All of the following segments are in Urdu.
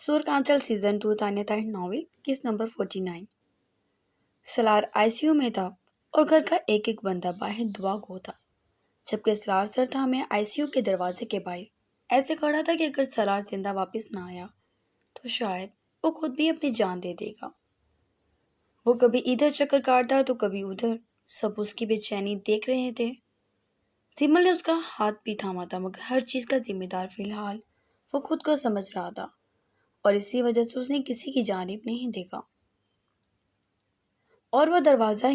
سورکانچل سیزن 2 تانیہ طاہر ناول کس نمبر 49۔ سلار آئی سی یو میں تھا اور گھر کا ایک ایک بندہ باہر دعا گو تھا، جبکہ سلار سر تھامے آئی سی یو کے دروازے کے باہر ایسے کھڑا تھا کہ اگر سلار زندہ واپس نہ آیا تو شاید وہ خود بھی اپنی جان دے دے گا۔ وہ کبھی ادھر چکر کاٹتا تو کبھی ادھر، سب اس کی بے چینی دیکھ رہے تھے۔ سیمل نے اس کا ہاتھ بھی تھاما تھا، مگر ہر چیز کا ذمہ دار فی الحال وہ خود کو سمجھ رہا تھا، اور اسی وجہ سے اس نے کسی کی جانب نہیں دیکھا، اور وہ دروازہ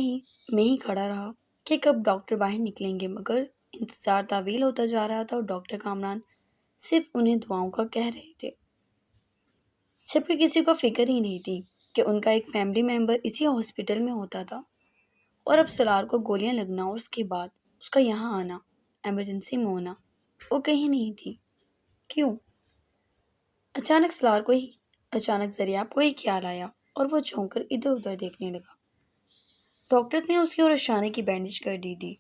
میں ہی کھڑا رہا کہ کب ڈاکٹر باہر نکلیں گے، مگر انتظار طویل ہوتا جا رہا تھا اور ڈاکٹر کامران صرف انہیں دعاؤں کا کہہ رہے تھے، جبکہ کسی کو فکر ہی نہیں تھی کہ ان کا ایک فیملی ممبر اسی ہاسپٹل میں ہوتا تھا، اور اب سلار کو گولیاں لگنا اور اس کے بعد اس کا یہاں آنا، ایمرجنسی میں ہونا، وہ کہیں نہیں تھی۔ کیوں؟ اچانک زریاب کو ہی خیال آیا اور وہ چونک کر ادھر ادھر دیکھنے لگا۔ ڈاکٹرز نے اس کی اور رشانے کی بینڈیج کر دی تھی۔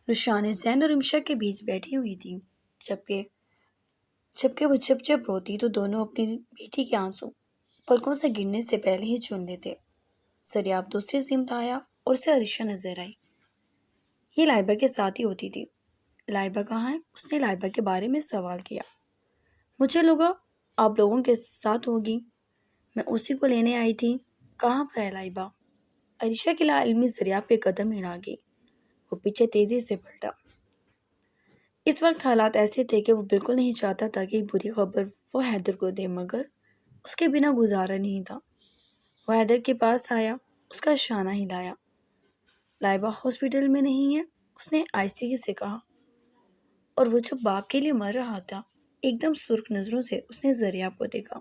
رشانے زین اور امشا کے بیچ بیٹھی ہوئی تھی، جبکہ وہ جب روتی تو دونوں اپنی بیٹی کے آنسو پلکوں سے گرنے سے پہلے ہی چن لیتے۔ زریاب دوسری سمت آیا اور اسے عریشہ نظر آئی۔ یہ لائبہ کے ساتھ ہی ہوتی تھی۔ لائبہ کہاں ہے؟ اس نے لائبہ کے بارے میں سوال کیا۔ مجھے لگا آپ لوگوں کے ساتھ ہوگی، میں اسی کو لینے آئی تھی۔ کہاں پر ہے لائبہ؟ عریشہ کی لا علمی زریاب پہ قدم ہلا گئی۔ وہ پیچھے تیزی سے پلٹا۔ اس وقت حالات ایسے تھے کہ وہ بالکل نہیں چاہتا تھا کہ ایک بری خبر وہ حیدر کو دے، مگر اس کے بنا گزارا نہیں تھا۔ وہ حیدر کے پاس آیا، اس کا شانہ ہلایا۔ لائبہ ہاسپٹل میں نہیں ہے، اس نے آہستگی سے کہا، اور وہ جب باپ کے لیے مر رہا تھا۔ ایک دم سرخ نظروں سے اس نے زریاب کو دیکھا۔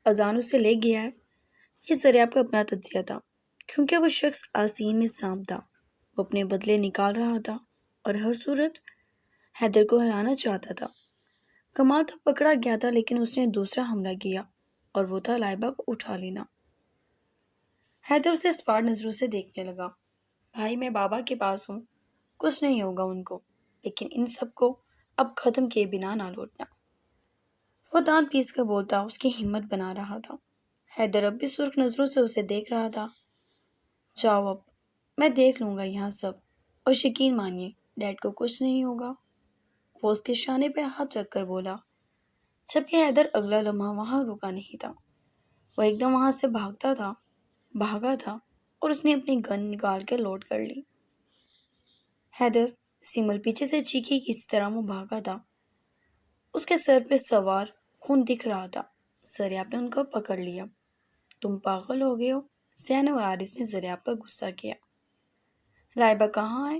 اذان اسے لے گیا ہے۔ یہ زریاب کا اپنا تجزیہ تھا، کیونکہ وہ شخص آستین میں سانپ تھا۔ وہ اپنے بدلے نکال رہا تھا اور ہر صورت حیدر کو ہرانا چاہتا تھا۔ کمال تو پکڑا گیا تھا، لیکن اس نے دوسرا حملہ کیا، اور وہ تھا لائبہ کو اٹھا لینا۔ حیدر اسے اسپاٹ نظروں سے دیکھنے لگا۔ بھائی، میں بابا کے پاس ہوں، کچھ نہیں ہوگا ان کو، لیکن ان سب کو اب ختم کیے بنا نہ لوٹنا۔ وہ دانت پیس کر بولتا، اس کی ہمت بنا رہا تھا۔ حیدر اب بھی سرخ نظروں سے اسے دیکھ رہا تھا۔ جاؤ اب، میں دیکھ لوں گا یہاں سب، اور یقین مانیے ڈیڈ کو کچھ نہیں ہوگا۔ وہ اس کے شانے پہ ہاتھ رکھ کر بولا، جبکہ حیدر اگلا لمحہ وہاں رکا نہیں تھا۔ وہ ایک دم وہاں سے بھاگا تھا، اور اس نے اپنی گن نکال کر لوڈ کر لی۔ حیدر، سیمل پیچھے سے چیخی، کسی طرح وہ بھاگا تھا۔ اس کے سر پہ سوار خون دکھ رہا تھا۔ زریاب نے ان کو پکڑ لیا۔ تم پاگل ہو گئے ہو؟ زین و حارث نے زریاب پر غصہ کیا۔ لائبہ کہاں ہے؟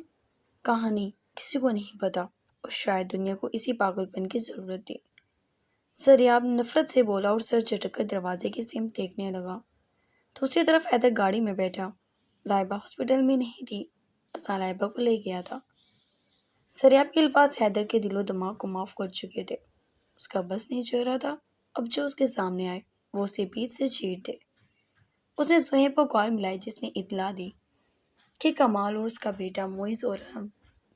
کہانی کسی کو نہیں پتا، اور شاید دنیا کو اسی پاگل پن کی ضرورت تھی۔ زریاب نفرت سے بولا اور سر جھٹک کر دروازے کی سمت دیکھنے لگا۔ دوسری طرف حیدر گاڑی میں بیٹھا۔ لائبہ ہاسپٹل میں نہیں تھی، اذان لائبہ کو لے گیا تھا۔ زریاب کے الفاظ حیدر کے دل و دماغ کو معاف کر چکے تھے۔ اس کا بس نہیں چل رہا تھا اب جو اس کے سامنے آئے وہ اسے پیٹھ سے چیر دے۔ اس نے سہیب کو کال ملائی، جس نے اطلاع دی کہ کمال اور اس کا بیٹا معیز اور ارم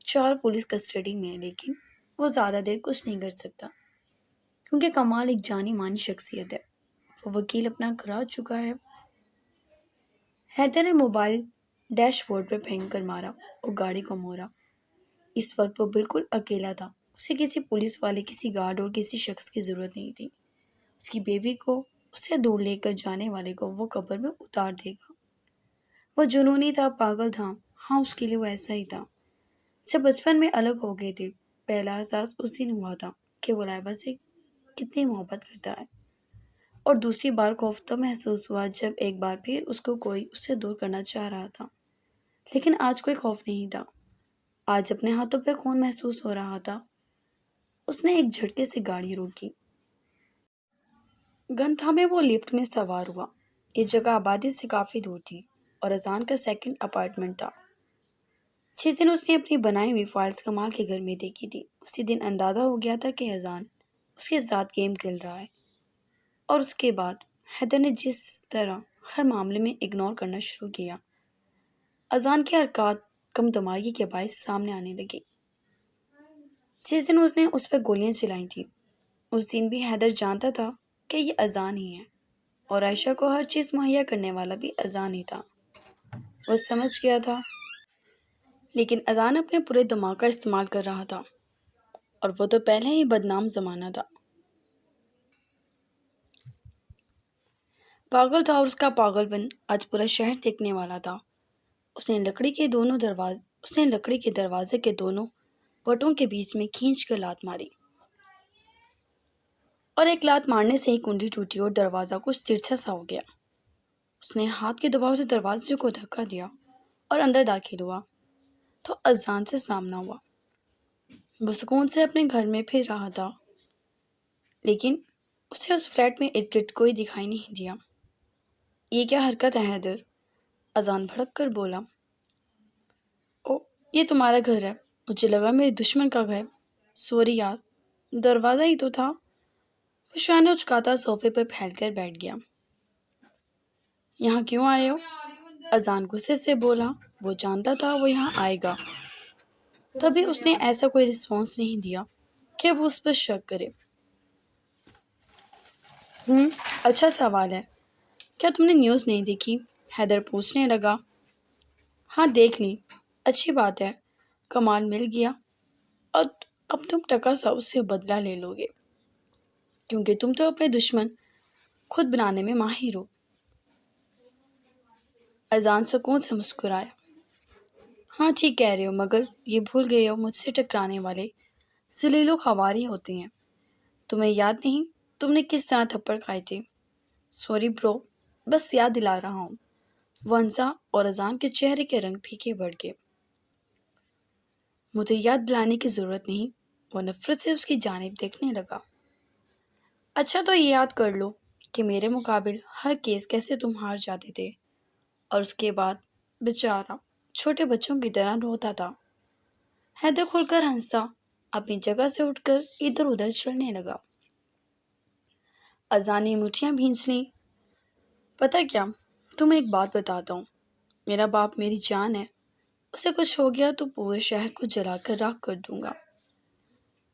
4 پولیس کسٹڈی میں ہیں، لیکن وہ زیادہ دیر کچھ نہیں کر سکتا، کیونکہ کمال ایک جانی مانی شخصیت ہے، وہ وکیل اپنا کرا چکا ہے۔ حیدر نے موبائل ڈیش بورڈ پر پھینک کر مارا اور گاڑی کو موڑا۔ اس وقت وہ بالکل اکیلا تھا۔ اسے کسی پولیس والے، کسی گارڈ اور کسی شخص کی ضرورت نہیں تھی۔ اس کی بیوی کو، اس سے دور لے کر جانے والے کو وہ قبر میں اتار دے گا۔ وہ جنونی تھا، پاگل تھا، ہاں اس کے لیے وہ ایسا ہی تھا۔ جب بچپن میں الگ ہو گئے تھے، پہلا احساس اس دن ہوا تھا کہ وہ لائبہ سے کتنی محبت کرتا ہے، اور دوسری بار خوف تو محسوس ہوا جب ایک بار پھر اس کو کوئی اس سے دور کرنا چاہ رہا تھا، لیکن آج کوئی خوف نہیں تھا۔ آج اپنے ہاتھوں پہ خون محسوس ہو رہا تھا۔ اس نے ایک جھٹکے سے گاڑی روکی۔ گن تھامے وہ لفٹ میں سوار ہوا۔ یہ جگہ آبادی سے کافی دور تھی اور اذان کا سیکنڈ اپارٹمنٹ تھا۔ جس دن اس نے اپنی بنائی ہوئی فائلز کمال کے گھر میں دیکھی تھی، اسی دن اندازہ ہو گیا تھا کہ اذان اس کے ساتھ گیم کھیل رہا ہے، اور اس کے بعد حیدر نے جس طرح ہر معاملے میں اگنور کرنا شروع کیا، اذان کی حرکات کم دماغی کے باعث سامنے آنے لگی۔ جس دن اس نے اس پر گولیاں چلائی تھیں، اس دن بھی حیدر جانتا تھا کہ یہ اذان ہی ہے اور عائشہ کو ہر چیز مہیا کرنے والا بھی اذان ہی تھا۔ وہ سمجھ گیا تھا، لیکن اذان اپنے پورے دماغ کا استعمال کر رہا تھا، اور وہ تو پہلے ہی بدنام زمانہ تھا، پاگل تھا، اور اس کا پاگل پن آج پورا شہر دیکھنے والا تھا۔ اس نے لکڑی کے دروازے کے دونوں پٹوں کے بیچ میں کھینچ کر لات ماری، اور ایک لات مارنے سے ہی کنڈی ٹوٹی اور دروازہ کچھ ترچھا سا ہو گیا۔ اس نے ہاتھ کے دباؤ سے دروازے کو دھکا دیا اور اندر داخل ہوا تو اذان سے سامنا ہوا۔ وہ سکون سے اپنے گھر میں پھر رہا تھا، لیکن اسے اس فلیٹ میں ارد گرد کوئی دکھائی نہیں دیا۔ یہ کیا حرکت ہے حیدر؟ اذان بھڑک کر بولا۔ او، یہ تمہارا گھر ہے؟ مجھے لگا میرے دشمن کا گھر۔ سوری یار، دروازہ ہی تو تھا۔ وہ شانے اچکاتا صوفے پر پھیل کر بیٹھ گیا۔ یہاں کیوں آئے ہو؟ اذان غصے سے بولا۔ وہ جانتا تھا وہ یہاں آئے گا، تبھی اس نے ایسا کوئی رسپانس نہیں دیا کہ وہ اس پر شک کرے۔ اچھا سوال ہے۔ کیا تم نے نیوز نہیں دیکھی؟ حیدر پوچھنے لگا۔ ہاں دیکھ لی۔ اچھی بات ہے، کمال مل گیا، اور اب تم ٹکا سا اس سے بدلہ لے لو گے، کیونکہ تم تو اپنے دشمن خود بنانے میں ماہر ہو۔ اذان سکون سے مسکرایا۔ ہاں ٹھیک کہہ رہے ہو، مگر یہ بھول گئے ہو مجھ سے ٹکرانے والے ذلیل و خوار ہی ہوتے ہیں۔ تمہیں یاد نہیں تم نے کس طرح تھپڑ کھائے تھے؟ سوری برو، بس یاد دلا رہا ہوں۔ وہ ہنسا اور اذان کے چہرے کے رنگ پھیکے بڑھ گئے۔ مجھے یاد دلانے کی ضرورت نہیں۔ وہ نفرت سے اس کی جانب دیکھنے لگا۔ اچھا تو یہ یاد کر لو کہ میرے مقابل ہر کیس کیسے تم ہار جاتے تھے، اور اس کے بعد بیچارہ چھوٹے بچوں کی طرح روتا تھا۔ حیدر کھل کر ہنسا، اپنی جگہ سے اٹھ کر ادھر ادھر چلنے لگا۔ اذان نے مٹھیاں بھینچ لیں۔ پتہ کیا، تمہیں ایک بات بتاتا ہوں، میرا باپ میری جان ہے، اسے کچھ ہو گیا تو پورے شہر کو جلا کر راکھ کر دوں گا۔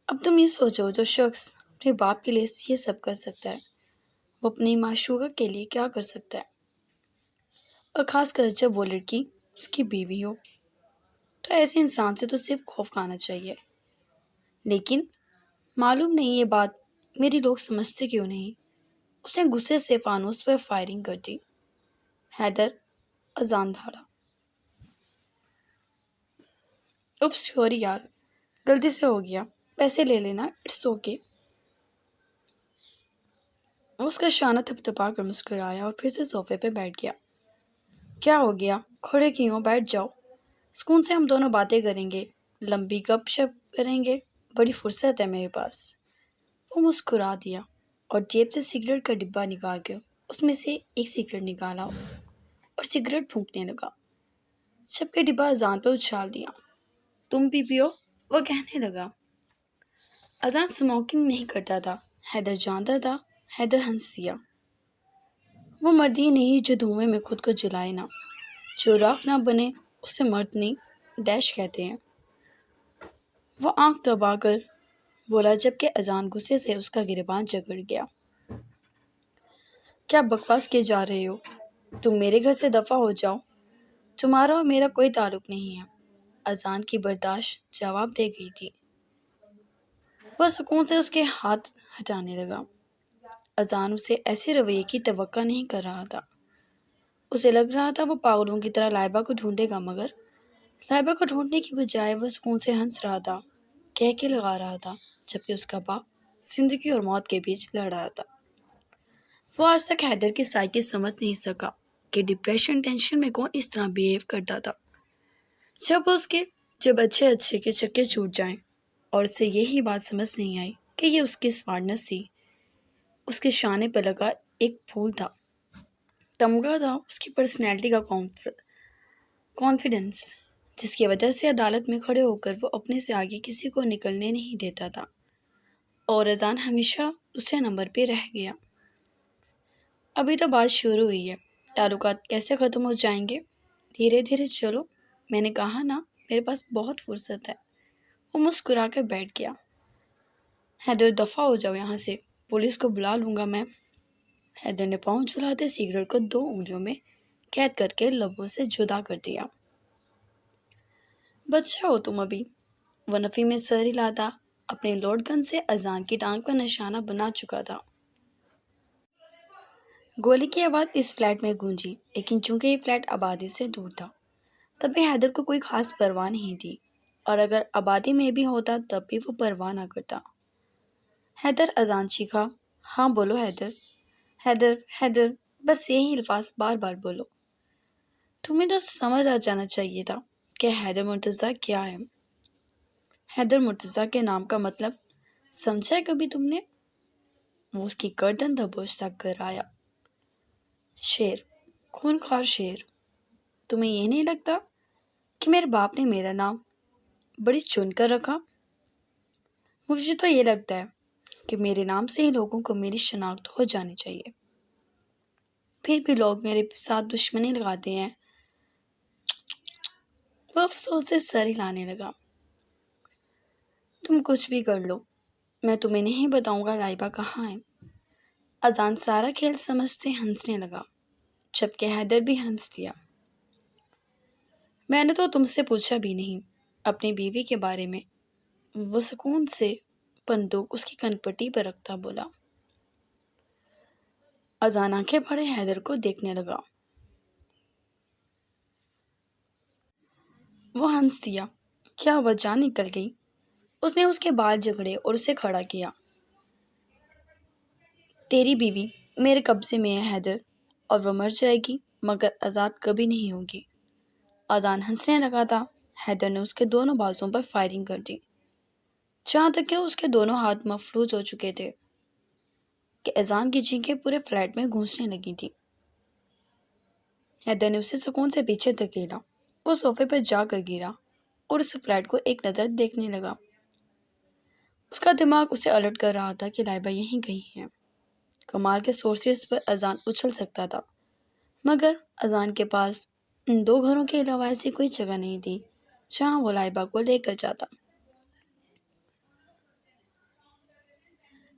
اب تم یہ سوچو، جو شخص اپنے باپ کے لیے یہ سب کر سکتا ہے، وہ اپنی معشوقہ کے لیے کیا کر سکتا ہے؟ اور خاص کر جب وہ لڑکی اس کی بیوی ہو، تو ایسے انسان سے تو صرف خوف کھانا چاہیے۔ لیکن معلوم نہیں یہ بات میری لوگ سمجھتے کیوں نہیں۔ اس نے غصے سے فانوس پر فائرنگ کر دی۔ حیدر، اذان دھاڑا۔ اپس سوری یار، غلطی سے ہو گیا، پیسے لے لینا، اٹس اوکے۔ اس کا شانہ تھپتھپا کر مسکرایا اور پھر سے صوفے پہ بیٹھ گیا۔ کیا ہو گیا؟ کھڑے کیوں ہو؟ بیٹھ جاؤ، سکون سے ہم دونوں باتیں کریں گے، لمبی گپ شپ کریں گے، بڑی فرصت ہے میرے پاس۔ وہ مسکرا دیا اور جیب سے سگریٹ کا ڈبہ نکال کے اس میں سے ایک سگریٹ نکالا اور سگریٹ پھونکنے لگا، جبکہ ڈبہ اذان پہ اچھال دیا۔ تم بھی پیو، وہ کہنے لگا۔ اذان اسموکنگ نہیں کرتا تھا، حیدر جانتا تھا۔ حیدر ہنس دیا۔ وہ مرد ہی نہیں جو دھوئیں میں خود کو جلائے نہ، جو راکھ نہ بنے، اسے مرد نہیں ڈیش کہتے ہیں۔ وہ آنکھ دبا کر بولا، جبکہ اذان غصے سے اس کا گریباں جگڑ گیا۔ کیا بکواس کیے جا رہے ہو؟ تم میرے گھر سے دفع ہو جاؤ، تمہارا اور میرا کوئی تعلق نہیں ہے۔ اذان کی برداشت جواب دے گئی تھی۔ وہ سکون سے اس کے ہاتھ ہٹانے لگا۔ اذان اسے ایسے رویے کی توقع نہیں کر رہا تھا۔ اسے لگ رہا تھا وہ پاگلوں کی طرح لائبہ کو ڈھونڈے گا، مگر لائبہ کو ڈھونڈنے کی بجائے وہ سکون سے ہنس رہا تھا، کہکے لگا رہا تھا، جبکہ اس کا باپ زندگی اور موت کے بیچ لڑ رہا تھا۔ وہ آج تک حیدر کی سائیکی سمجھ نہیں سکا کہ ڈپریشن ٹینشن میں کون اس طرح بیہیو کرتا تھا۔ جب اچھے کے چکے چھوٹ جائیں، اور اسے یہی بات سمجھ نہیں آئی کہ یہ اس کی سمارٹنس تھی، اس کے شانے پہ لگا ایک پھول تھا، تمغہ تھا، اس کی پرسنالٹی کا کانفیڈنس، جس کی وجہ سے عدالت میں کھڑے ہو کر وہ اپنے سے آگے کسی کو نکلنے نہیں دیتا تھا، اور اذان ہمیشہ دوسرے نمبر پہ رہ گیا۔ ابھی تو بات شروع ہوئی ہے، تعلقات کیسے ختم ہو جائیں گے؟ دھیرے دھیرے چلو، میں نے کہا نا میرے پاس بہت فرصت ہے۔ وہ مسکرا کر بیٹھ گیا۔ حیدر، دفع ہو جاؤ یہاں سے، پولیس کو بلا لوں گا میں۔ حیدر نے پاؤں جھلاتے سگریٹ کو 2 انگلیوں میں قید کر کے لبوں سے جدا کر دیا۔ بچہ ہو تم ابھی، وہ نفی میں سر ہلاتا اپنے لوڈ گن سے اذان کی ٹانگ پر نشانہ بنا چکا تھا۔ گولی کی آواز اس فلیٹ میں گونجی، لیکن چونکہ یہ فلیٹ آبادی سے دور تھا تب بھی حیدر کو کوئی خاص پرواہ نہیں تھی، اور اگر آبادی میں بھی ہوتا تب بھی وہ پرواہ نہ کرتا۔ حیدر اذان چیخا، ہاں بولو حیدر، حیدر حیدر، بس یہی الفاظ بار بار بولو۔ تمہیں تو سمجھ آ جانا چاہیے تھا کہ حیدر مرتضیٰ کیا ہے۔ حیدر مرتضیٰ کے نام کا مطلب سمجھا ہے کبھی تم نے؟ وہ اس کی گردن دبوچ تک کر آیا۔ شیر، خون خوار شیر۔ تمہیں یہ نہیں لگتا کہ میرے باپ نے میرا نام بڑی چن کر رکھا؟ مجھے تو یہ لگتا ہے کہ میرے نام سے ہی لوگوں کو میری شناخت ہو جانی چاہیے، پھر بھی لوگ میرے ساتھ دشمنی لگاتے ہیں۔ وہ افسوس سے سر ہلانے لگا۔ تم کچھ بھی کر لو، میں تمہیں نہیں بتاؤں گا لائبہ کہاں ہے۔ اذان سارا کھیل سمجھتے ہنسنے لگا، جبکہ حیدر بھی ہنس دیا۔ میں نے تو تم سے پوچھا بھی نہیں اپنی بیوی کے بارے میں، وہ سکون سے بندوق اس کی کنپٹی پر رکھتا بولا۔ اذان آنکھیں بڑے حیدر کو دیکھنے لگا۔ وہ ہنس دیا۔ کیا وہ جان نکل گئی؟ اس نے اس کے بال جکڑے اور اسے کھڑا کیا۔ تیری بیوی میرے قبضے میں ہے حیدر، اور وہ مر جائے گی مگر آزاد کبھی نہیں ہوگی۔ اذان ہنسنے لگا تھا۔ حیدر نے اس کے دونوں بازوؤں پر فائرنگ کر دی، جہاں تک کہ اس کے دونوں ہاتھ مفلوج ہو چکے تھے کہ اذان کی چیخیں پورے فلیٹ میں گونجنے لگی تھی۔ حیدر نے اسے سکون سے پیچھے دھکیلا، وہ صوفے پر جا کر گرا اور اس فلیٹ کو ایک نظر دیکھنے لگا۔ اس کا دماغ اسے الرٹ کر رہا تھا کہ لائبہ یہیں کہیں ہے۔ کمال کے سورسز پر اذان اچھل سکتا تھا، مگر اذان کے پاس ان 2 گھروں کے علاوہ ایسی کوئی جگہ نہیں تھی جہاں وہ لائبہ کو لے کر جاتا۔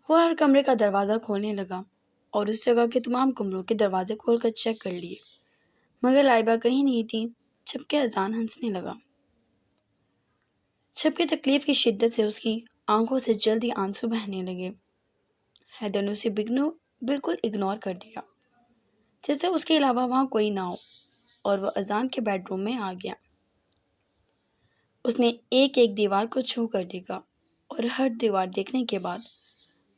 وہ ہر کمرے کا دروازہ کھولنے لگا اور اس جگہ کے تمام کمروں کے دروازے کھول کر چیک کر لیے، مگر لائبہ کہیں نہیں تھی، جبکہ اذان ہنسنے لگا، جبکہ تکلیف کی شدت سے اس کی آنکھوں سے جلدی آنسو بہنے لگے۔ حیدر نے اسے بالکل اگنور کر دیا، جیسے اس کے علاوہ وہاں کوئی نہ ہو، اور وہ اذان کے بیڈ روم میں آ گیا۔ اس نے ایک ایک دیوار کو چھو کر دیکھا، اور ہر دیوار دیکھنے کے بعد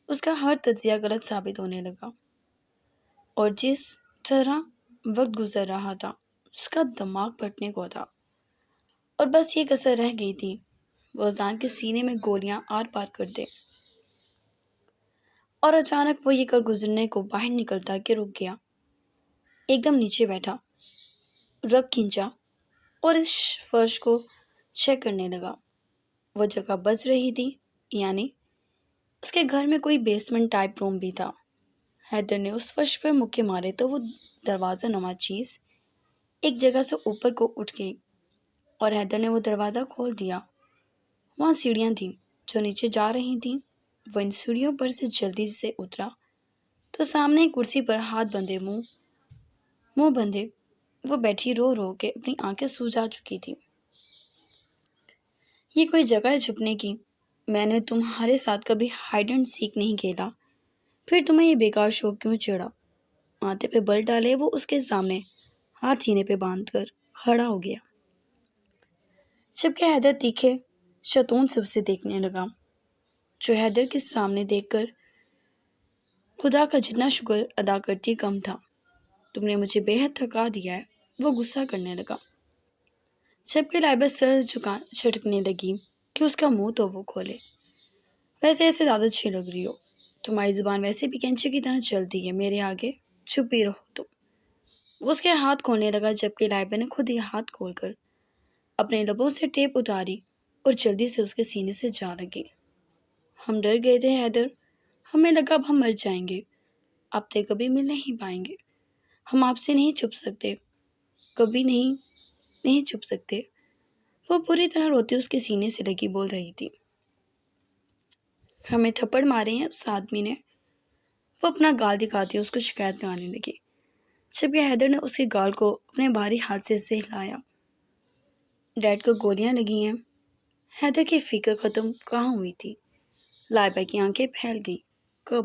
اس کا ہر تجزیہ غلط ثابت ہونے لگا، اور جس طرح وقت گزر رہا تھا اس کا دماغ پھٹنے کو تھا، اور بس یہ کسر رہ گئی تھی وہ اذان کے سینے میں گولیاں آر پار کر دے۔ اور اچانک وہ یہ کر گزرنے کو باہر نکلتا کہ رک گیا، ایک دم نیچے بیٹھا، رگ کھینچا اور اس فرش کو چیک کرنے لگا۔ وہ جگہ بچ رہی تھی، یعنی اس کے گھر میں کوئی بیسمنٹ ٹائپ روم بھی تھا۔ حیدر نے اس فرش پر مکے مارے تو وہ دروازہ نما چیز ایک جگہ سے اوپر کو اٹھ گئی، اور حیدر نے وہ دروازہ کھول دیا۔ وہاں سیڑھیاں تھیں جو نیچے جا رہی تھیں۔ وہ ان سیڑھیوں پر سے جلدی سے اترا تو سامنے ایک کرسی پر ہاتھ بندھے منہ بندھے وہ بیٹھی رو رو کے اپنی آنکھیں سوجا چکی تھی۔ یہ کوئی جگہ ہے چھپنے کی؟ میں نے تمہارے ساتھ کبھی ہائیڈ اینڈ سیک نہیں کھیلا، پھر تمہیں یہ بیکار شوق کیوں چڑھا؟ ماتھے پہ بل ڈالے وہ اس کے سامنے ہاتھ سینے پہ باندھ کر کھڑا ہو گیا، جبکہ حیدر تیکھے شتون سے اسے دیکھنے لگا، جو حیدر کے سامنے دیکھ کر خدا کا جتنا شکر ادا کرتی کم تھا۔ تم نے مجھے بے حد تھکا دیا ہے، وہ غصہ کرنے لگا، جبکہ لائبہ سر چھٹکنے لگی کہ اس کا منہ تو وہ کھولے۔ ویسے ایسے زیادہ اچھی لگ رہی ہو، تمہاری زبان ویسے بھی کینچی کی طرح چلتی ہے، میرے آگے چھپ ہی رہو تم۔ وہ اس کے ہاتھ کھولنے لگا، جبکہ لائبہ نے خود ہی ہاتھ کھول کر اپنے لبوں سے ٹیپ اتاری اور جلدی سے اس کے سینے سے جا لگی۔ ہم ڈر گئے تھے حیدر، ہمیں لگا اب ہم مر جائیں گے، آپ سے کبھی مل نہیں پائیں گے، ہم آپ سے نہیں چھپ سکتے، کبھی نہیں چھپ سکتے۔ وہ پوری طرح روتی اس کے سینے سے لگی بول رہی تھی۔ ہمیں تھپڑ مارے ہیں اس آدمی نے، وہ اپنا گال دکھاتی اس کو شکایت لگانے لگی، جبکہ حیدر نے اس کے گال کو اپنے بھاری ہاتھ سے ہلایا۔ ڈیڈ کو گولیاں لگی ہیں۔ حیدر کی فکر ختم کہاں ہوئی تھی؟ لائبہ کی آنکھیں پھیل گئی۔ کب؟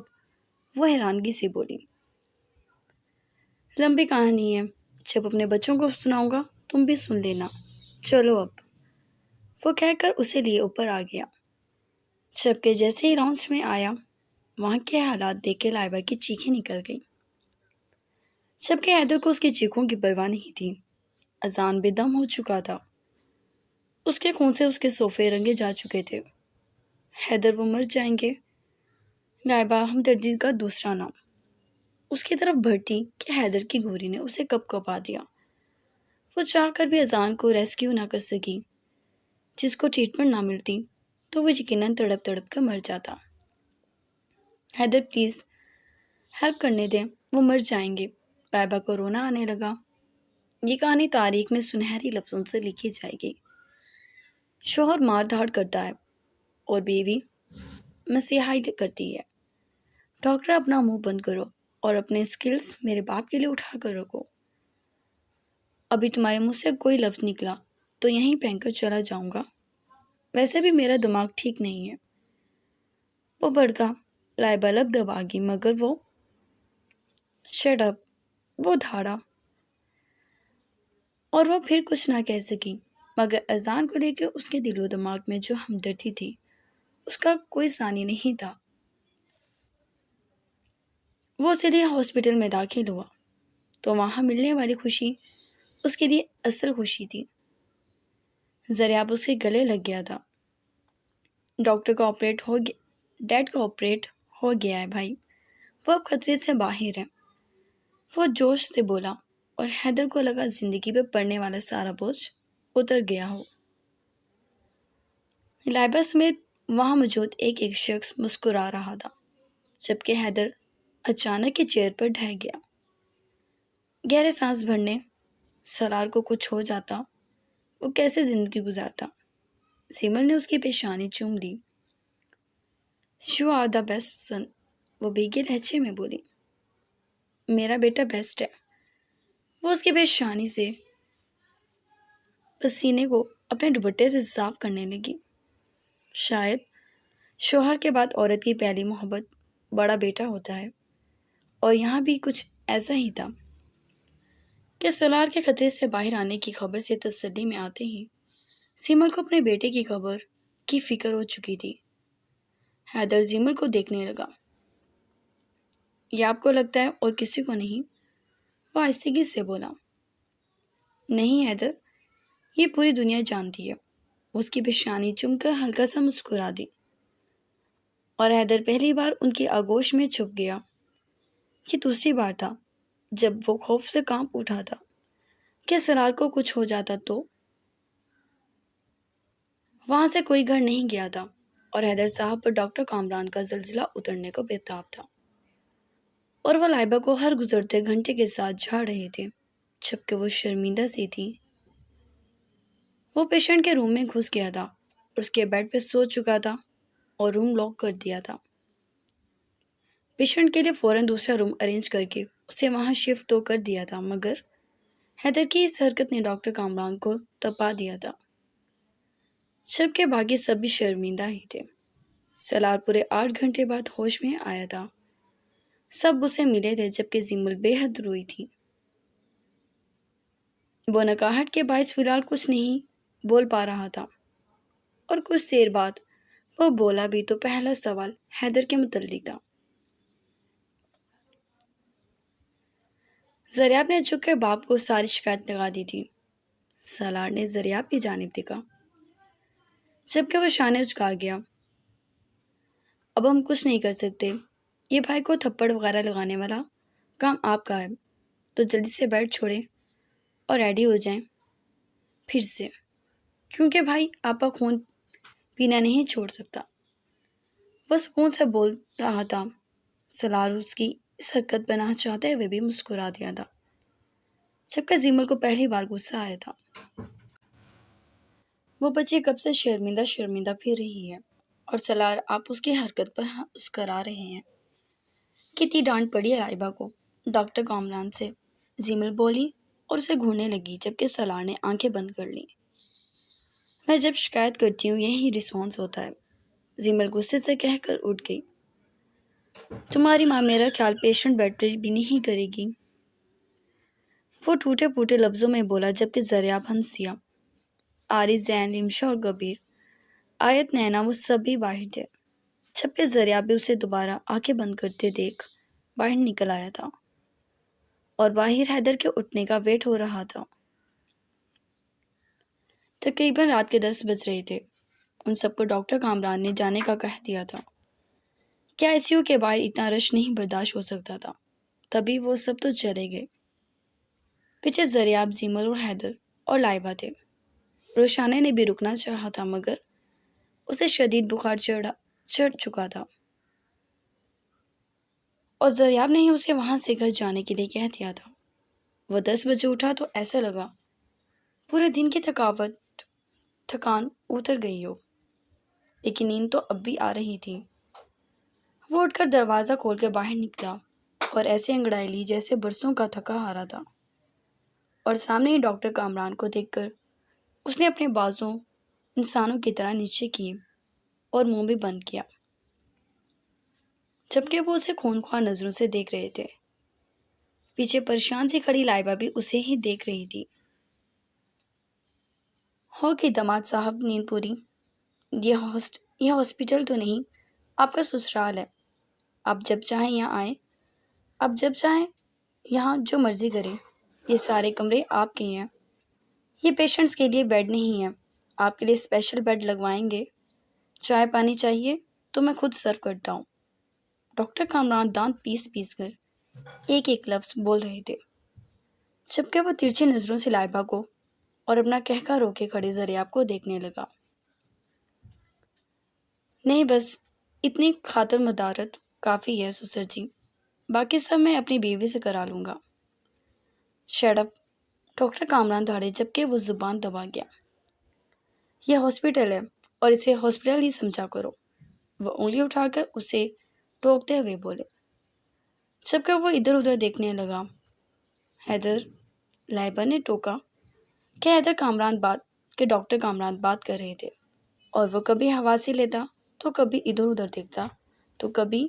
وہ حیرانگی سے بولی۔ لمبی کہانی ہے، جب اپنے بچوں کو سناؤں گا تم بھی سن لینا۔ چلو اب، وہ کہہ کر اسے لیے اوپر آ گیا۔ جبکہ جیسے ہی لاؤنج میں آیا، وہاں کے حالات دیکھ کے لائبہ کی چیخیں نکل گئی، جبکہ حیدر کو اس کی چیخوں کی پرواہ نہیں تھی۔ اذان بے دم ہو چکا تھا، اس کے خون سے اس کے صوفے رنگے جا چکے تھے۔ حیدر وہ مر جائیں گے، لائبہ ہمدردی کا دوسرا نام اس کی طرف بڑھتی کہ حیدر کی گھوڑی نے اسے کپ کپا دیا۔ وہ چاہ کر بھی اذان کو ریسکیو نہ کر سکی۔ جس کو ٹریٹمنٹ نہ ملتی تو وہ یقیناً تڑپ تڑپ کر مر جاتا۔ حیدر پلیز ہیلپ کرنے دیں، وہ مر جائیں گے۔ لائبہ کو رونا آنے لگا۔ یہ کہانی تاریخ میں سنہری لفظوں سے لکھی جائے گی۔ شوہر مار دھاڑ کرتا ہے اور بیوی مسیحائی کرتی ہے۔ ڈاکٹر اپنا منہ بند کرو اور اپنے سکلز میرے باپ کے لیے اٹھا کر رکھو۔ ابھی تمہارے منہ سے کوئی لفظ نکلا تو یہیں پھینک کر چلا جاؤں گا، ویسے بھی میرا دماغ ٹھیک نہیں ہے۔ وہ بھڑکا۔ لائبہ لب دبا گئی مگر وہ شٹ اپ، وہ دھاڑا اور وہ پھر کچھ نہ کہہ سکی، مگر اذان کو لے کے اس کے دل و دماغ میں جو ہمدردی تھی اس کا کوئی ثانی نہیں تھا۔ وہ اسی لیے ہاسپٹل میں داخل ہوا تو وہاں ملنے والی خوشی اس کے لیے اصل خوشی تھی۔ ذریعہ اس کے گلے لگ گیا تھا۔ ڈاکٹر کا آپریٹ ہو گیا، ڈیڈ کا آپریٹ ہو گیا ہے بھائی، وہ اب خطرے سے باہر ہے، وہ جوش سے بولا، اور حیدر کو لگا زندگی پہ پڑنے والا سارا بوجھ اتر گیا ہو۔ لائبہ سمیت وہاں موجود ایک ایک شخص مسکرا رہا تھا، جبکہ حیدر اچانک ہی چیئر پر ڈھہ گیا۔ گہرے سانس بھرنے، سالار کو کچھ ہو جاتا وہ کیسے زندگی گزارتا؟ سیمل نے اس کی پیشانی چوم لی۔ یو آر دا بیسٹ سن، وہ بھیگے لہجے میں بولی۔ میرا بیٹا بیسٹ ہے۔ وہ اس کی پیشانی سے پسینے کو اپنے دوپٹے سے صاف کرنے لگی۔ شاید شوہر کے بعد عورت کی پہلی محبت بڑا بیٹا ہوتا ہے، اور یہاں بھی کچھ ایسا ہی تھا کہ سالار کے خطرے سے باہر آنے کی خبر سے تسلی میں آتے ہی سیمل کو اپنے بیٹے کی خبر کی فکر ہو چکی تھی۔ حیدر سیمل کو دیکھنے لگا۔ یہ آپ کو لگتا ہے اور کسی کو نہیں؟ وہ آہستگی سے بولا۔ نہیں حیدر، یہ پوری دنیا جانتی ہے۔ اس کی پیشانی چوم کر ہلکا سا مسکرا دی، اور حیدر پہلی بار ان کی آغوش میں چھپ گیا۔ یہ دوسری بار تھا جب وہ خوف سے کانپ اٹھا تھا کہ سالار کو کچھ ہو جاتا تو۔ وہاں سے کوئی گھر نہیں گیا تھا، اور حیدر صاحب پر ڈاکٹر کامران کا زلزلہ اترنے کو بےتاب تھا، اور وہ لائبہ کو ہر گزرتے گھنٹے کے ساتھ جھاڑ رہے تھے، جبکہ وہ شرمندہ سی تھی۔ وہ پیشنٹ کے روم میں گھس گیا تھا اور اس کے بیڈ پہ سو چکا تھا اور روم لاک کر دیا تھا۔ پیشنٹ کے لیے فوراً دوسرا روم ارینج کر کے اسے وہاں شفٹ تو کر دیا تھا، مگر حیدر کی اس حرکت نے ڈاکٹر کامران کو تپا دیا تھا، جبکہ باقی سب بھی شرمندہ ہی تھے۔ سالار پورے 8 گھنٹے بعد ہوش میں آیا تھا۔ سب اسے ملے تھے، جبکہ زیمل بے حد روئی تھی۔ وہ نکاہٹ کے باعث فی الحال کچھ نہیں بول پا رہا تھا، اور کچھ دیر بعد وہ بولا بھی تو پہلا سوال حیدر کے متعلق تھا۔ زریاب نے جھک کر باپ کو ساری شکایت لگا دی تھی۔ سالار نے زریاب کی جانب دیکھا، جبکہ وہ شانے اچکا گیا۔ اب ہم کچھ نہیں کر سکتے، یہ بھائی کو تھپڑ وغیرہ لگانے والا کام آپ کا ہے، تو جلدی سے بیڈ چھوڑیں اور ریڈی ہو جائیں پھر سے، کیونکہ بھائی آپ کا خون پینا نہیں چھوڑ سکتا۔ وہ سکون سے بول رہا تھا۔ سالار اس کی اس حرکت پر نہ چاہتے ہوئے بھی مسکرا دیا تھا، جبکہ زیمل کو پہلی بار غصہ آیا تھا۔ وہ بچی کب سے شرمندہ شرمندہ پھر رہی ہے، اور سالار آپ اس کی حرکت پر مسکرا رہے ہیں۔ کتنی ڈانٹ پڑی ہے لائبہ کو ڈاکٹر کامران سے، زیمل بولی اور اسے گھورنے لگی جبکہ سلار نے آنکھیں بند کر لیں۔ میں جب شکایت کرتی ہوں یہی رسپانس ہوتا ہے، زیمل غصے سے کہہ کر اٹھ گئی۔ تمہاری ماں میرا خیال پیشنٹ بیڈ پر بھی نہیں کرے گی، وہ ٹوٹے پھوٹے لفظوں میں بولا جبکہ زریاب ہنس دیا۔ آری، زین، رمشا اور کبیر، آیت، نینا، وہ سب بھی باہر تھے جبکہ زریاب بھی اسے دوبارہ آنکھیں بند کرتے دیکھ باہر نکل آیا تھا اور باہر حیدر کے اٹھنے کا ویٹ ہو رہا تھا۔ تقریباً رات کے 10 بج رہے تھے۔ ان سب کو ڈاکٹر کامران نے جانے کا کہہ دیا تھا۔ کیا آئی سی یو کے باہر اتنا رش نہیں برداشت ہو سکتا تھا؟ تبھی وہ سب تو چلے گئے۔ پیچھے زریاب، زیمل اور حیدر اور لائبہ تھے۔ روشانہ نے بھی رکنا چاہا تھا مگر اسے شدید بخار چڑھ چکا تھا اور زریاب نے ہی اسے وہاں سے گھر جانے کے لیے کہہ دیا تھا۔ وہ 10 بجے اٹھا تو ایسا لگا پورے دن کی تھکان اتر گئی ہو، لیکن نیند تو اب بھی آ رہی تھی۔ وہ اٹھ کر دروازہ کھول کے باہر نکلا اور ایسے انگڑائی لی جیسے برسوں کا تھکا ہارا تھا، اور سامنے ہی ڈاکٹر کامران کو دیکھ کر اس نے اپنے بازو انسانوں کی طرح نیچے کیے اور منہ بھی بند کیا جبکہ وہ اسے خونخوار نظروں سے دیکھ رہے تھے۔ پیچھے پریشان سی کھڑی لائبہ بھی اسے ہی دیکھ رہی تھی۔ ہو کہ داماد صاحب نیند پوری؟ یہ ہاسپٹل تو نہیں، آپ کا سسرال ہے۔ آپ جب چاہیں یہاں آئیں، آپ جب چاہیں یہاں جو مرضی کریں۔ یہ سارے کمرے آپ کے ہیں، یہ پیشنٹس کے لیے بیڈ نہیں ہے، آپ کے لیے اسپیشل بیڈ لگوائیں گے۔ چائے پانی چاہیے تو میں خود سرو کرتا ہوں۔ ڈاکٹر کامران دانت پیس پیس کر ایک ایک لفظ بول رہے تھے جبکہ وہ ترچھی نظروں سے لائبہ کو اور اپنا کہکا رو کے کھڑے زریاب کو دیکھنے لگا۔ نہیں، بس اتنی خاطر مدارت کافی ہے سسر جی، باقی سب میں اپنی بیوی سے کرا لوں گا۔ شٹ اپ، ڈاکٹر کامران دھاڑے جبکہ وہ زبان دبا گیا۔ یہ ہاسپٹل ہے اور اسے ہاسپٹل ہی سمجھا کرو۔ وہ انگلی اٹھا کر اسے ٹوکتے ہوئے بولے جبکہ وہ ادھر ادھر دیکھنے لگا۔ حیدر، لائبہ نے ٹوکا کہ ڈاکٹر کامران بات کر رہے تھے اور وہ کبھی حواسی لیتا تو کبھی ادھر ادھر دیکھتا تو کبھی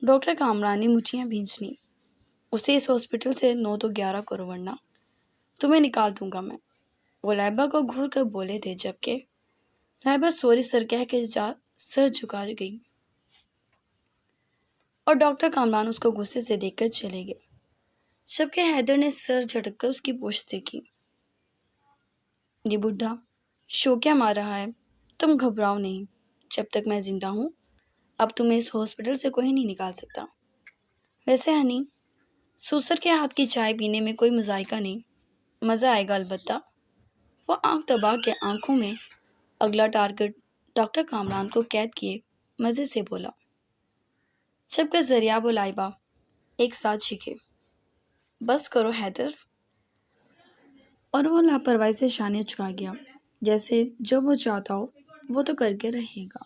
ڈاکٹر کامران نے مٹھیاں بھینچ لیں۔ اسے اس ہاسپٹل سے 9 تو 11 کرو ورنہ تمہیں نکال دوں گا میں، وہ لائبہ کو گھور کر بولے تھے جبکہ لائبہ سوری سر کہہ کے سر جھکا گئی اور ڈاکٹر کامران اس کو غصے سے دیکھ کر چلے گئے جبکہ حیدر نے سر جھٹک کر اس کی پوچھ دیکھی۔ یہ بڈھا شو کیا مار رہا ہے؟ تم گھبراؤ نہیں، جب تک میں زندہ ہوں اب تمہیں اس ہاسپٹل سے کوئی نہیں نکال سکتا۔ ویسے ہنی، سوسر کے ہاتھ کی چائے پینے میں کوئی مذائقہ نہیں، مزہ آئے گا البتہ۔ وہ آنکھ دبا کے آنکھوں میں اگلا ٹارگٹ ڈاکٹر کامران کو قید کیے مزے سے بولا جبکہ زریاب و لائبہ ایک ساتھ چیخے، بس کرو حیدر، اور وہ لاپرواہی سے شانے چکا گیا جیسے جو وہ چاہتا ہو وہ تو کر کے رہے گا۔